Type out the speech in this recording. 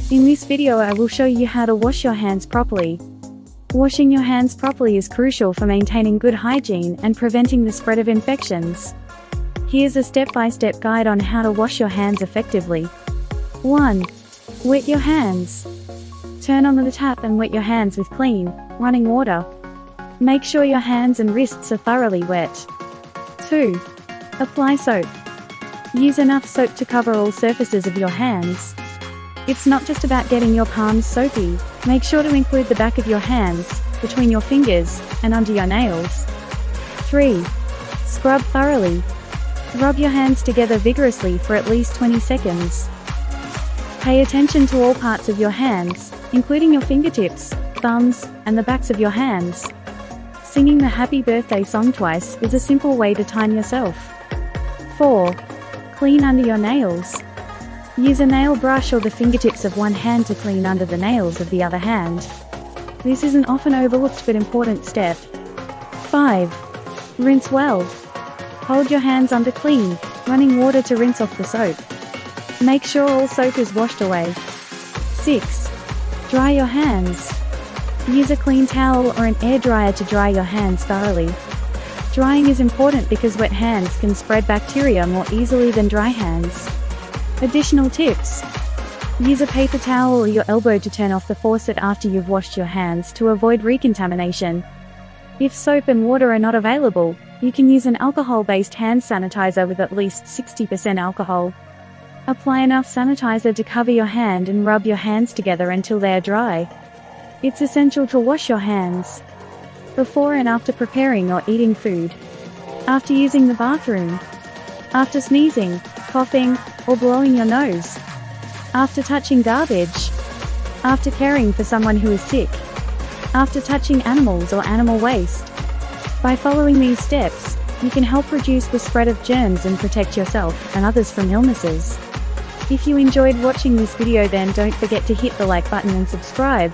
In this video I will show you how to wash your hands properly. Washing your hands properly is crucial for maintaining good hygiene and preventing the spread of infections. Here's a step-by-step guide on how to wash your hands effectively. 1. Wet your hands. Turn on the tap and wet your hands with clean, running water. Make sure your hands and wrists are thoroughly wet. 2. Apply soap. Use enough soap to cover all surfaces of your hands. It's not just about getting your palms soapy, make sure to include the back of your hands, between your fingers, and under your nails. 3. Scrub thoroughly. Rub your hands together vigorously for at least 20 seconds. Pay attention to all parts of your hands, including your fingertips, thumbs, and the backs of your hands. Singing the happy birthday song twice is a simple way to time yourself. 4. Clean under your nails. Use a nail brush or the fingertips of one hand to clean under the nails of the other hand. This is an often overlooked but important step. 5. Rinse well. Hold your hands under clean, running water to rinse off the soap. Make sure all soap is washed away. 6. Dry your hands. Use a clean towel or an air dryer to dry your hands thoroughly. Drying is important because wet hands can spread bacteria more easily than dry hands. Additional tips. Use a paper towel or your elbow to turn off the faucet after you've washed your hands to avoid recontamination. If soap and water are not available, you can use an alcohol-based hand sanitizer with at least 60% alcohol. Apply enough sanitizer to cover your hand and rub your hands together until they are dry. It's essential to wash your hands before and after preparing or eating food, after using the bathroom, after sneezing, coughing, or blowing your nose, after touching garbage, after caring for someone who is sick, after touching animals or animal waste. By following these steps, you can help reduce the spread of germs and protect yourself and others from illnesses. If you enjoyed watching this video, then don't forget to hit the like button and subscribe.